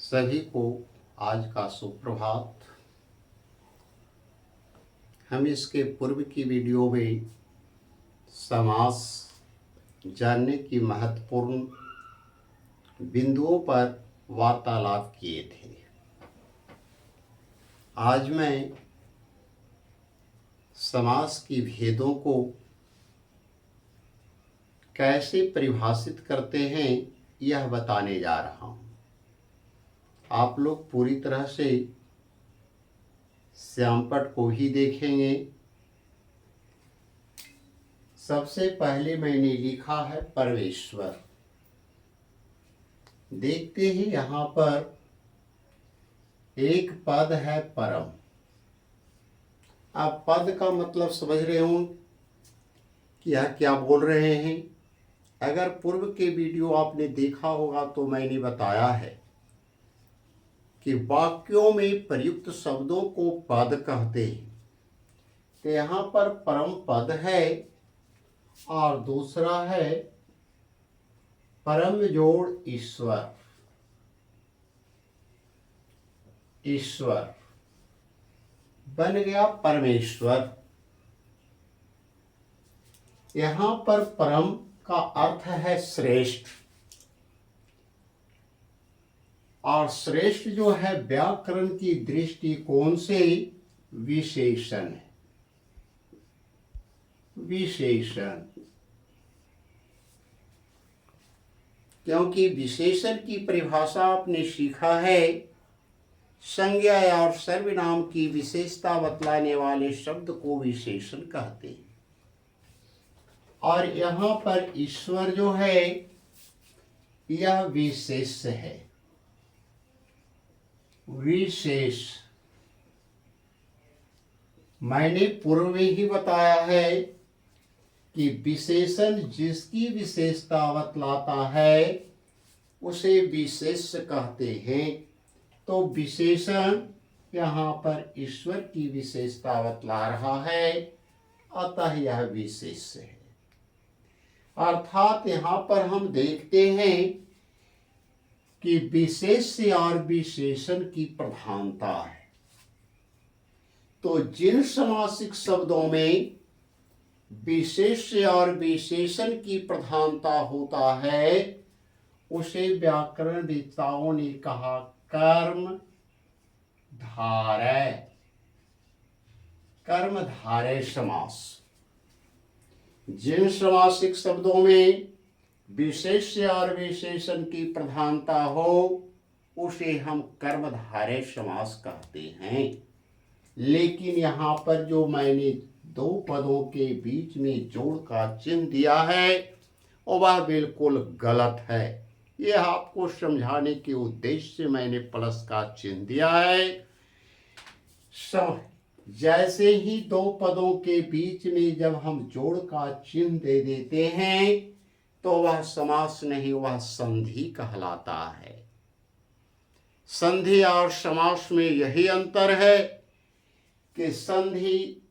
सभी को आज का सुप्रभात। हम इसके पूर्व की वीडियो में समास जानने की महत्वपूर्ण बिंदुओं पर वार्तालाप किए थे। आज मैं समास की भेदों को कैसे परिभाषित करते हैं यह बताने जा रहा हूँ। आप लोग पूरी तरह से श्यामपट को ही देखेंगे। सबसे पहले मैंने लिखा है परमेश्वर। देखते हैं यहाँ पर एक पद है परम। अब पद का मतलब समझ रहे हो कि यह क्या बोल रहे हैं। अगर पूर्व के वीडियो आपने देखा होगा तो मैंने बताया है कि वाक्यों में प्रयुक्त शब्दों को पद कहते हैं। तो यहाँ पर परम पद है और दूसरा है परम जोड़ ईश्वर। ईश्वर बन गया परमेश्वर। यहाँ पर परम का अर्थ है श्रेष्ठ, और श्रेष्ठ जो है व्याकरण की दृष्टिकोण से विशेषण है। विशेषण, क्योंकि विशेषण की परिभाषा आपने सीखा है, संज्ञा और सर्वनाम की विशेषता बतलाने वाले शब्द को विशेषण कहते हैं। और यहाँ पर ईश्वर जो है यह विशेष है। विशेष मैंने पूर्व में ही बताया है कि विशेषण जिसकी विशेषता बतलाता है उसे विशेष कहते हैं। तो विशेषण यहाँ पर ईश्वर की विशेषता बतला रहा है, अतः यह विशेष है। अर्थात यहाँ पर हम देखते हैं कि विशेष और विशेषण की प्रधानता है। तो जिन समासिक शब्दों में विशेष और विशेषण की प्रधानता होता है उसे व्याकरणविदों ने कहा कर्म धारय। कर्म धारय समास। जिन समासिक शब्दों में विशेष और विशेषण की प्रधानता हो उसे हम कर्मधारय समास कहते हैं। लेकिन यहाँ पर जो मैंने दो पदों के बीच में जोड़ का चिन्ह दिया है वह बिल्कुल गलत है। यह आपको समझाने के उद्देश्य से मैंने प्लस का चिन्ह दिया है। जैसे ही दो पदों के बीच में जब हम जोड़ का चिन्ह दे देते हैं तो वह समास नहीं, वह संधि कहलाता है। संधि और समास में यही अंतर है कि संधि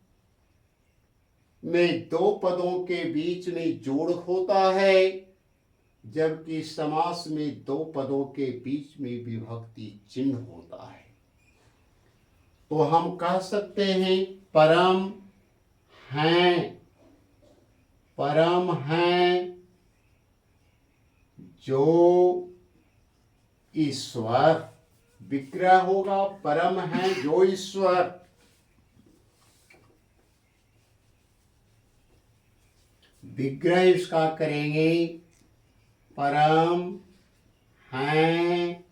में दो पदों के बीच में जोड़ होता है, जबकि समास में दो पदों के बीच में विभक्ति चिन्ह होता है। तो हम कह सकते हैं परम हैं, परम हैं जो ईश्वर। विग्रह होगा परम है जो ईश्वर। विग्रह इसका करेंगे परम हैं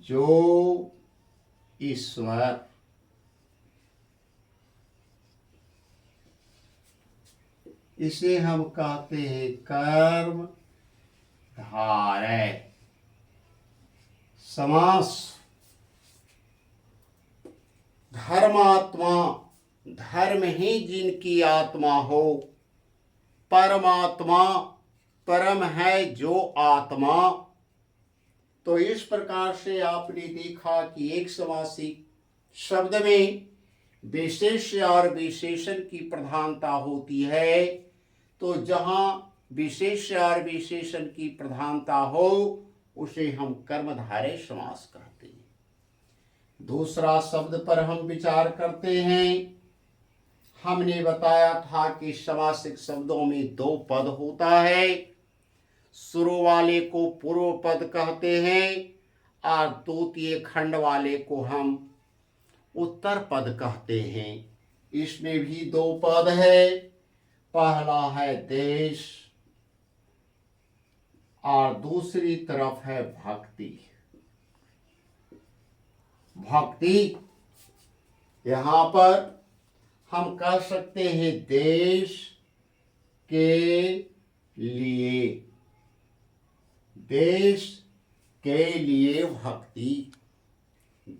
जो ईश्वर। इसे हम कहते हैं कर्म धारय समास। धर्मात्मा, धर्म ही जिनकी आत्मा हो। परमात्मा, परम है जो आत्मा। तो इस प्रकार से आपने देखा कि एक समासिक शब्द में विशेष और विशेषण की प्रधानता होती है। तो जहाँ विशेष और विशेषण की प्रधानता हो उसे हम कर्मधारय समास कहते हैं। दूसरा शब्द पर हम विचार करते हैं। हमने बताया था कि समासिक शब्दों में दो पद होता है। शुरू वाले को पूर्व पद कहते हैं और द्वितीय खंड वाले को हम उत्तर पद कहते हैं। इसमें भी दो पद है। पहला है देश और दूसरी तरफ है भक्ति। भक्ति यहां पर हम कह सकते हैं देश के लिए, देश के लिए भक्ति।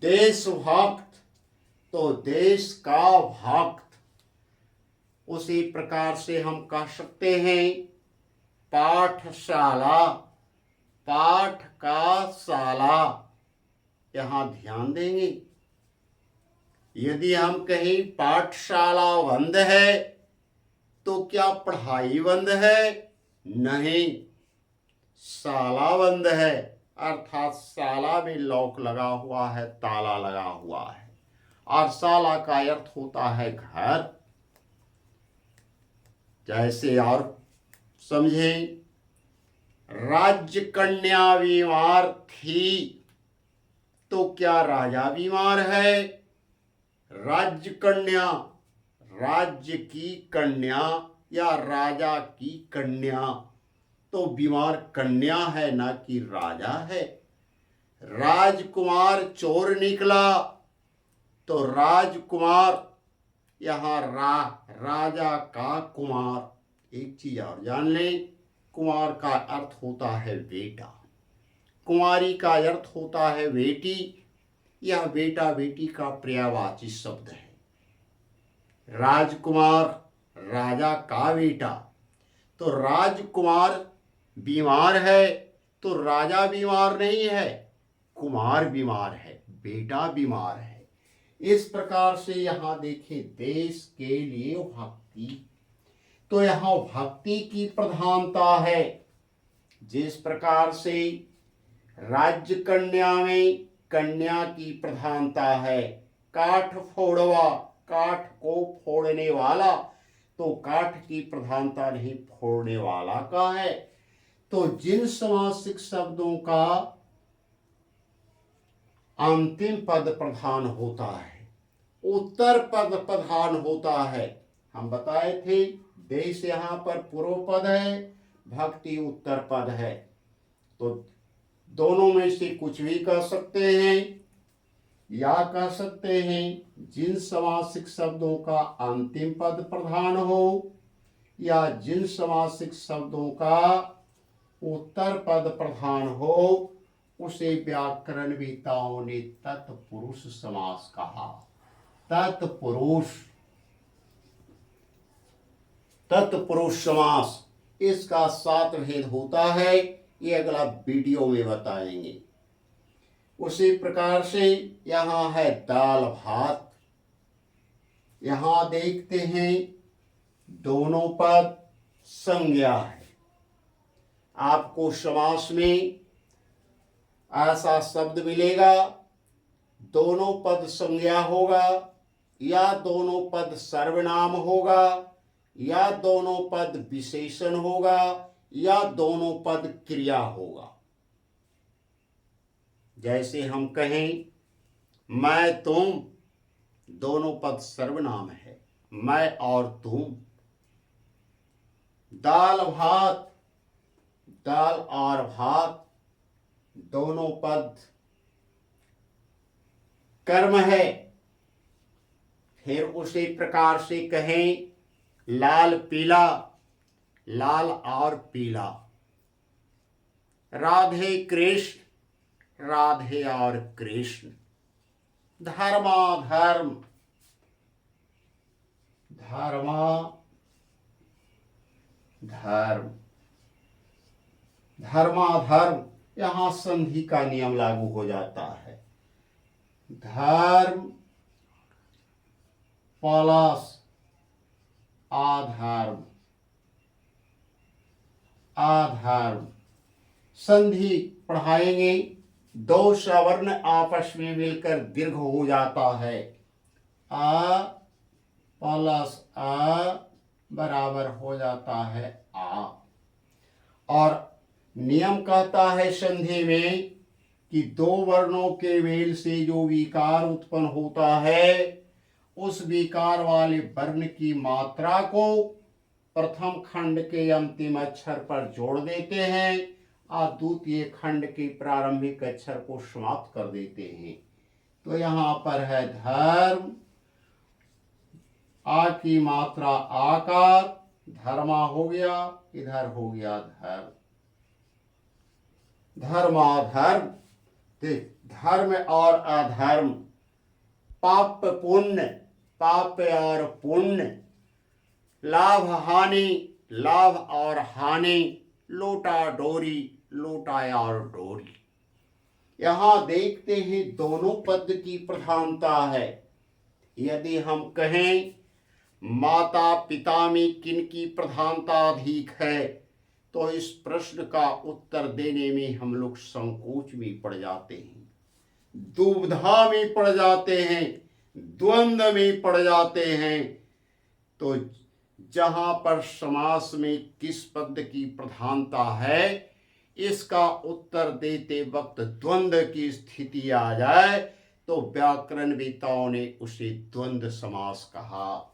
देशभक्त तो देश का भक्त। उसी प्रकार से हम कह सकते हैं पाठशाला, पाठ का शाला। यहां ध्यान देंगे, यदि हम कहीं पाठशाला बंद है तो क्या पढ़ाई बंद है? नहीं, शाला बंद है, अर्थात शाला में लॉक लगा हुआ है, ताला लगा हुआ है। और शाला का अर्थ होता है घर। जैसे और समझें, राज्य कन्या बीमार थी तो क्या राजा बीमार है? राज्य कन्या, राज्य की कन्या या राजा की कन्या तो बीमार कन्या है, ना कि राजा है। राजकुमार चोर निकला तो राजकुमार यहाँ राजा का कुमार। एक चीज और जान लें, कुमार का अर्थ होता है बेटा, कुमारी का अर्थ होता है बेटी। यह बेटा बेटी का पर्यायवाची शब्द है। राजकुमार राजा का बेटा, तो राजकुमार बीमार है तो राजा बीमार नहीं है, कुमार बीमार है, बेटा बीमार है। इस प्रकार से यहाँ देखें, देश के लिए भक्ति, तो यहाँ भक्ति की प्रधानता है। जिस प्रकार से राज्य कन्या में कन्या की प्रधानता है। काठ फोड़वा, काठ को फोड़ने वाला, तो काठ की प्रधानता नहीं, फोड़ने वाला का है। तो जिन समासिक शब्दों का अंतिम पद प्रधान होता है, उत्तर पद प्रधान होता है। हम बताए थे देश यहाँ पर पूर्व पद है, भक्ति उत्तर पद है। तो दोनों में से कुछ भी कह सकते हैं, या कह सकते हैं जिन समासिक शब्दों का अंतिम पद प्रधान हो, या जिन समासिक शब्दों का उत्तर पद प्रधान हो, उसे व्याकरणविदों ने तत्पुरुष समास कहा। तत्पुरुष, तत्पुरुष समास, इसका 7 भेद होता है। ये अगला वीडियो में बताएंगे। उसी प्रकार से यहाँ है दाल भात। यहाँ देखते हैं दोनों पद संज्ञा है। आपको समास में ऐसा शब्द मिलेगा, दोनों पद संज्ञा होगा, या दोनों पद सर्वनाम होगा, या दोनों पद विशेषण होगा, या दोनों पद क्रिया होगा। जैसे हम कहें मैं तुम, दोनों पद सर्वनाम है, मैं और तुम। दाल भात, दाल और भात, दोनों पद कर्म है। फिर उसी प्रकार से कहें लाल पीला, लाल और पीला। राधे कृष्ण, राधे और कृष्ण। धर्माधर्म, धर्मा धर्म, धर्माधर्म। यहां संधि का नियम लागू हो जाता है। धर्म प्लस अधर्म, अधर्म। संधि पढ़ाएंगे। दो सवर्ण आपस में मिलकर दीर्घ हो जाता है। अ प्लस अ बराबर हो जाता है आ। और नियम कहता है संधि में कि दो वर्णों के मेल से जो विकार उत्पन्न होता है उस विकार वाले वर्ण की मात्रा को प्रथम खंड के अंतिम अक्षर पर जोड़ देते हैं और द्वितीय खंड के प्रारंभिक अक्षर को समाप्त कर देते हैं। तो यहाँ पर है धर्म, आ की मात्रा आकार, धर्मा हो गया, इधर हो गया धर्म, धर्माधर्म। धर्म और अधर्म, पाप पुण्य, पाप और पुण्य, लाभ हानि, लाभ और हानि, लोटा डोरी, लोटा और डोरी। यहां देखते हैं दोनों पद की प्रधानता है। यदि हम कहें माता पिता में किनकी प्रधानता अधिक है तो इस प्रश्न का उत्तर देने में हम लोग संकोच में पड़ जाते हैं, दुविधा में पड़ जाते हैं, द्वंद्व में पड़ जाते हैं। तो जहां पर समास में किस पद की प्रधानता है इसका उत्तर देते वक्त द्वंद्व की स्थिति आ जाए तो व्याकरणविदों ने उसे द्वंद्व समास कहा।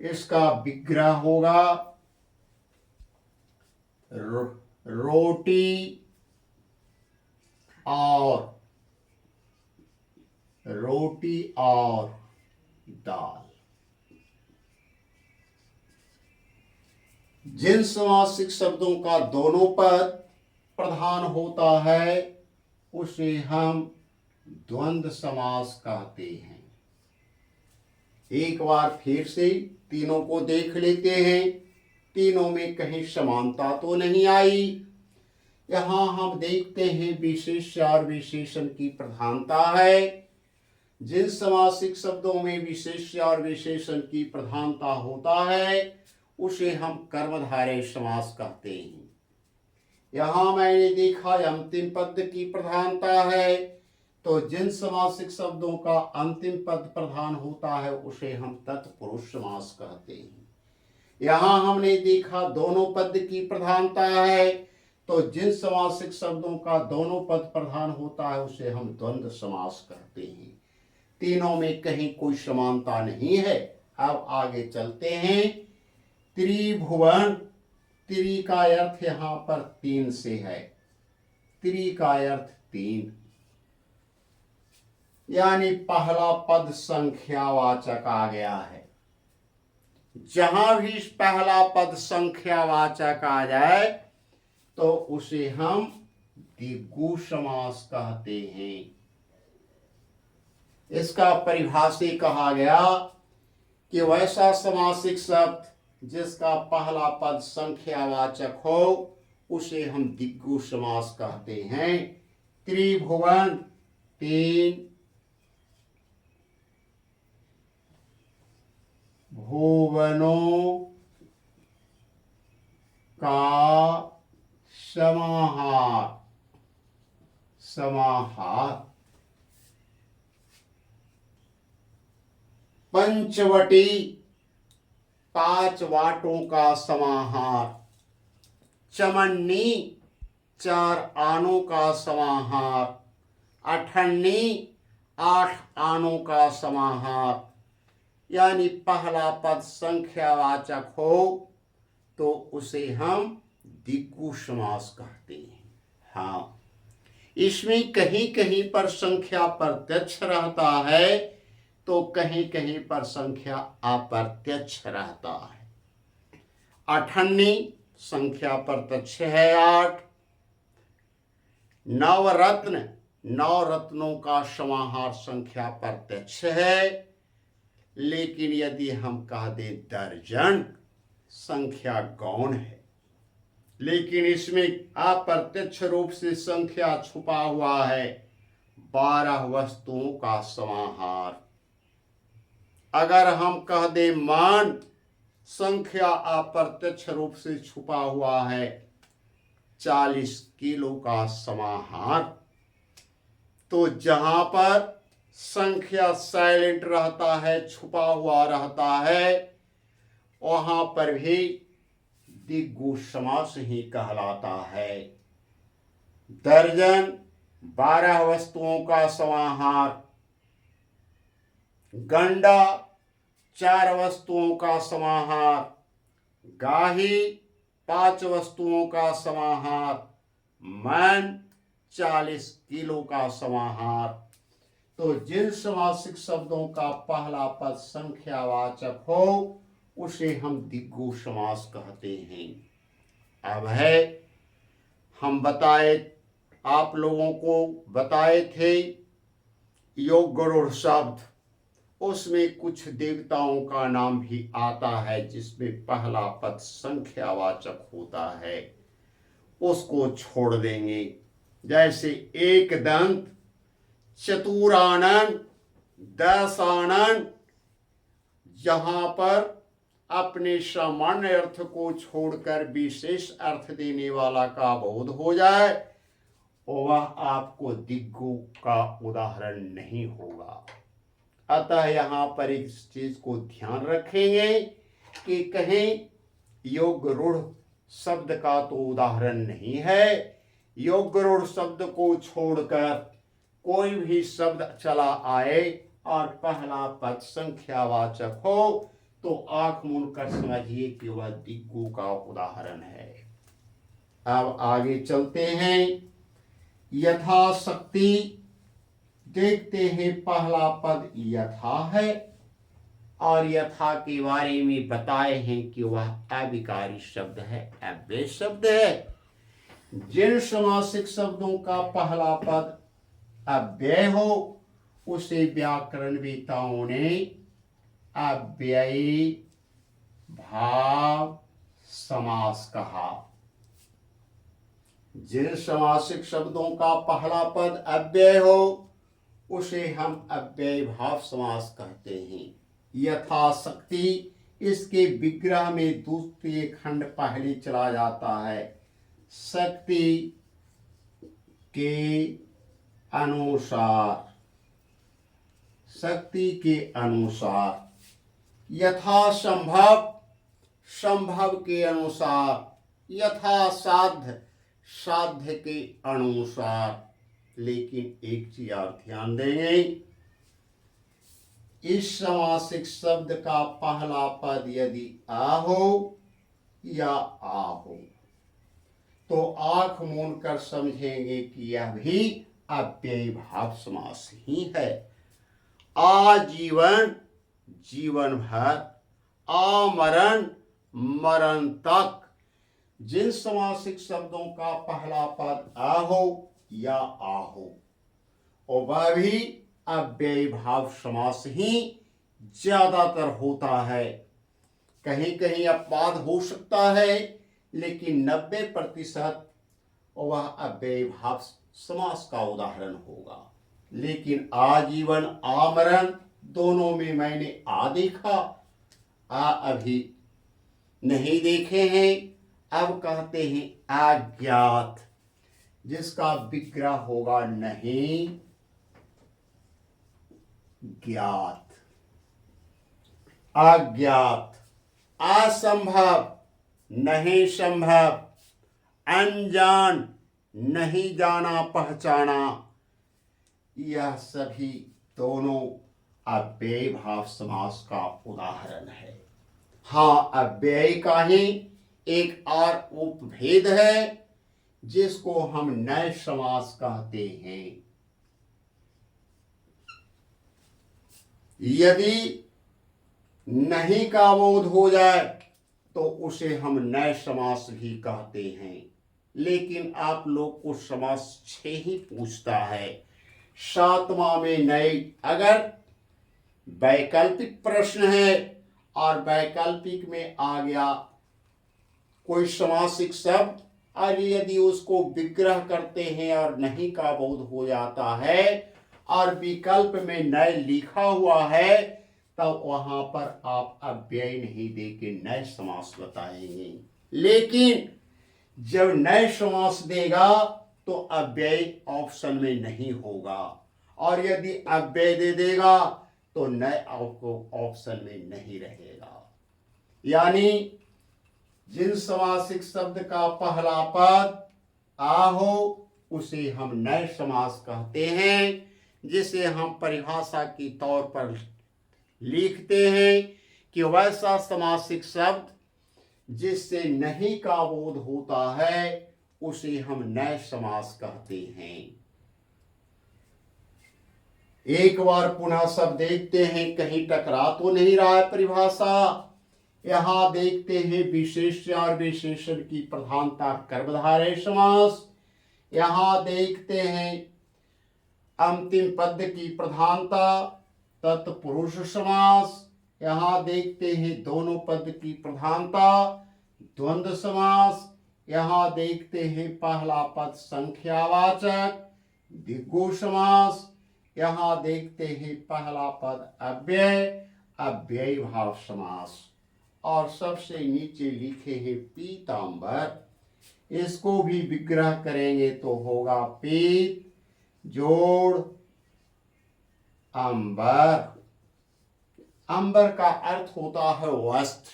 इसका विग्रह होगा रोटी और दाल। जिन समासिक शब्दों का दोनों पद प्रधान होता है उसे हम द्वंद्व समास कहते हैं। एक बार फिर से तीनों को देख लेते हैं। तीनों में कहीं समानता तो नहीं आई। यहां हम देखते हैं विशेष्य और विशेषण की प्रधानता है। जिन समासिक शब्दों में विशेष्य और विशेषण की प्रधानता होता है उसे हम कर्मधारय समास कहते हैं। यहां मैंने देखा अंतिम पद की प्रधानता है, तो जिन समासिक शब्दों का अंतिम पद प्रधान होता है उसे हम तत्पुरुष समास कहते हैं। यहां हमने देखा दोनों पद की प्रधानता है, तो जिन समासिक शब्दों का दोनों पद प्रधान होता है उसे हम द्वंद्व समास कहते हैं। तीनों में कहीं कोई समानता नहीं है। अब आगे चलते हैं। त्रिभुवन, त्रि का अर्थ यहां पर तीन से है। त्रि का अर्थ तीन, यानी पहला पद संख्यावाचक आ गया है। जहां भी पहला पद संख्यावाचक आ जाए तो उसे हम द्विगु समास कहते हैं। इसका परिभाषी कहा गया कि वैसा समासिक शब्द जिसका पहला पद संख्यावाचक हो उसे हम द्विगु समास कहते हैं। त्रिभुवन तीन, भुवनों का समाहार, समाहार। पंचवटी, पांच वाटों का समाहार। चमन्नी, चार आनों का समाहार। अठन्नी, आठ आनों का समाहार। यानी पहला पद संख्यावाचक हो तो उसे हम द्विगु समास कहते हैं। हाँ, इसमें कहीं कहीं पर संख्या प्रत्यक्ष रहता है तो कहीं कहीं पर संख्या अप्रत्यक्ष रहता है। अठन्नी संख्या प्रत्यक्ष है 8। नवरत्न, नौ रत्नों का समाहार संख्या प्रत्यक्ष है। लेकिन यदि हम कह दें दर्जन, संख्या गौण है। लेकिन इसमें अप्रत्यक्ष रूप से संख्या छुपा हुआ है, 12 वस्तुओं का समाहार। अगर हम कह दें मान, संख्या अप्रत्यक्ष रूप से छुपा हुआ है, 40 किलो का समाहार। तो जहां पर संख्या साइलेंट रहता है, छुपा हुआ रहता है, वहां पर भी दिग्गु समास ही कहलाता है। दर्जन 12 वस्तुओं का समाहार, गंडा 4 वस्तुओं का समाहार, गाही 5 वस्तुओं का समाहार, मन 40 किलो का समाहार। तो जिन समासिक शब्दों का पहला पद संख्यावाचक हो उसे हम दिग्गु समास कहते हैं। अब है, हम बताए, आप लोगों को बताए थे योग गरुड़ शब्द, उसमें कुछ देवताओं का नाम भी आता है जिसमें पहला पद संख्यावाचक होता है, उसको छोड़ देंगे। जैसे एक दंत, चतुरानन, दशानन, जहां पर अपने सामान्य अर्थ को छोड़कर विशेष अर्थ देने वाला का बोध हो जाए, वह आपको दिग्गु का उदाहरण नहीं होगा। अतः यहाँ पर इस चीज को ध्यान रखेंगे कि कहीं योग रूढ़ शब्द का तो उदाहरण नहीं है। योग रूढ़ शब्द को छोड़कर कोई भी शब्द चला आए और पहला पद संख्यावाचक हो तो आंख मूंद कर समझिए कि वह दिग्गु का उदाहरण है। अब आगे चलते हैं। यथाशक्ति देखते हैं, पहला पद यथा है और यथा के बारे में बताए हैं कि वह अविकारी शब्द है, अव्यय शब्द है। जिन समासिक शब्दों का पहला पद अव्यय हो उसे व्याकरणवेताओं ने अव्ययी भाव समास कहा। जिन समासिक शब्दों का पहला पद अव्यय हो उसे हम अव्ययी भाव समास कहते हैं। यथाशक्ति, इसके विग्रह में द्वितीय खंड पहले चला जाता है। शक्ति के अनुसार, शक्ति के अनुसार। यथासंभव, संभव के अनुसार। यथासाध्य, साध्य के अनुसार। लेकिन एक चीज और ध्यान देंगे, इस समासिक शब्द का पहला पद यदि आ हो या आ हो तो आंख मूंद कर समझेंगे कि यह भी अव्ययी भाव समास ही है। आजीवन, जीवन भर। आमरण, मरण तक। जिन समासिक शब्दों का पहला पद आ हो या आ हो और वह भी अव्ययी भाव समास ही ज्यादातर होता है। कहीं कहीं अपवाद हो सकता है लेकिन 90% वह अव्ययी भाव समास का उदाहरण होगा। लेकिन आजीवन, आमरण दोनों में मैंने आ देखा, आ अभी नहीं देखे हैं। अब कहते हैं अज्ञात, जिसका विग्रह होगा नहीं ज्ञात। अज्ञात, असंभव, नहीं संभव। अनजान, नहीं जाना पहचाना। यह सभी दोनों अव्ययी भाव समास का उदाहरण है। हाँ, अव्ययी का ही एक और उपभेद है जिसको हम नए समास कहते हैं। यदि नहीं का बोध हो जाए तो उसे हम नए समास भी कहते हैं। लेकिन आप लोग को समास 6 ही पूछता है। 7वां में नए, अगर वैकल्पिक प्रश्न है और वैकल्पिक में आ गया कोई समासिक शब्द और यदि उसको विग्रह करते हैं और नहीं का बोध हो जाता है और विकल्प में नए लिखा हुआ है तब वहां पर आप अव्यय नहीं दे के नए समास बताएंगे। लेकिन जब नए समास देगा तो अव्यय ऑप्शन में नहीं होगा, और यदि अव्यय दे देगा तो नए ऑप्शन में नहीं रहेगा। यानी जिन समासिक शब्द का पहला पद आ हो उसे हम नए समास कहते हैं, जिसे हम परिभाषा की तौर पर लिखते हैं कि वैसा समासिक शब्द जिससे नहीं का बोध होता है उसे हम नए समास कहते हैं। एक बार पुनः सब देखते हैं, कहीं टकरा तो नहीं रहा है परिभाषा। यहां देखते हैं विशेष्य और विशेषण की प्रधानता कर्मधारय समास। यहां देखते हैं अंतिम पद की प्रधानता तत्पुरुष समास। यहां देखते हैं दोनों पद की प्रधानता द्वंद्व समास। यहां देखते हैं पहला पद संख्यावाचक द्विगु समास। यहां देखते हैं पहला पद अव्यय अव्ययी भाव समास। और सबसे नीचे लिखे हैं पीतांबर। इसको भी विग्रह करेंगे तो होगा पीत जोड़ अंबर। अंबर का अर्थ होता है वस्त्र।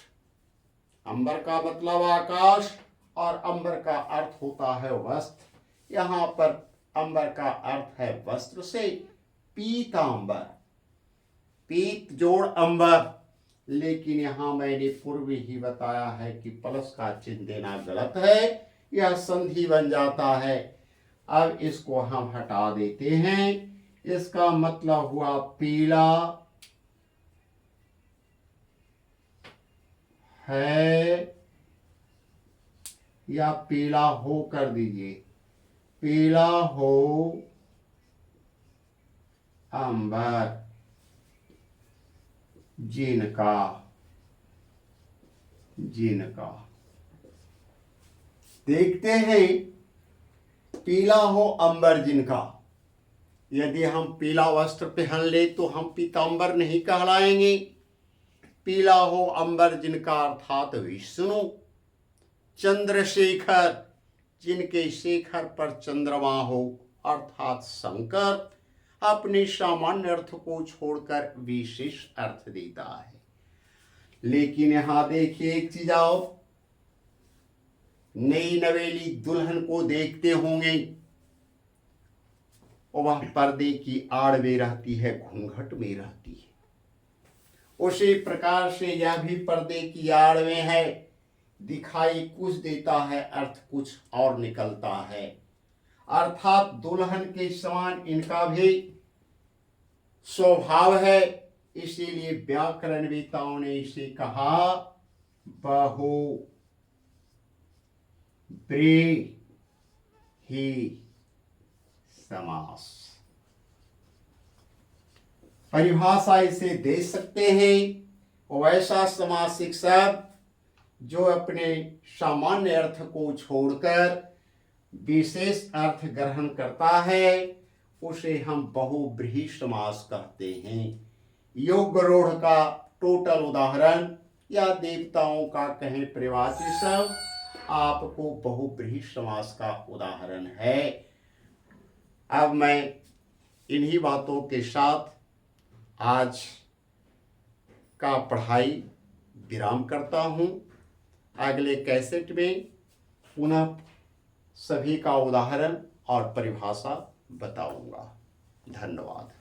अंबर का मतलब आकाश और अंबर का अर्थ होता है वस्त्र। यहां पर अंबर का अर्थ है वस्त्र से पीतांबर, पीत जोड़ अंबर। लेकिन यहां मैंने पूर्व ही बताया है कि प्लस का चिन्ह देना गलत है, यह संधि बन जाता है। अब इसको हम हटा देते हैं। इसका मतलब हुआ पीला है या पीला हो कर दीजिए, पीला हो अंबर जिनका, जिनका। देखते हैं पीला हो अंबर जिनका। यदि हम पीला वस्त्र पहन ले तो हम पीतांबर नहीं कहलाएंगे। पीला हो अंबर जिनका अर्थात विष्णु, चंद्रशेखर जिनके शेखर पर चंद्रमा हो अर्थात शंकर, अपने सामान्य अर्थ को छोड़कर विशेष अर्थ देता है। लेकिन यहां देखिए एक चीज आओ, नई नवेली दुल्हन को देखते होंगे, वह पर्दे की आड़ में रहती है, घूंघट में रहती है। उसी प्रकार से यह भी पर्दे की आड़ में है, दिखाई कुछ देता है, अर्थ कुछ और निकलता है। अर्थात दुल्हन के समान इनका भी स्वभाव है। इसीलिए व्याकरणवेताओं ने इसे कहा बहु व्रीहि समास। परिभाषा इसे दे सकते हैं वैसा समासिक शब्द जो अपने सामान्य अर्थ को छोड़कर विशेष अर्थ ग्रहण करता है उसे हम बहुव्रीहि समास कहते हैं। योगरूढ़ का टोटल उदाहरण या देवताओं का कहें प्रवाची शब्द आपको बहुव्रीहि समास का उदाहरण है। अब मैं इन्हीं बातों के साथ आज का पढ़ाई विराम करता हूँ। अगले कैसेट में पुनः सभी का उदाहरण और परिभाषा बताऊंगा। धन्यवाद।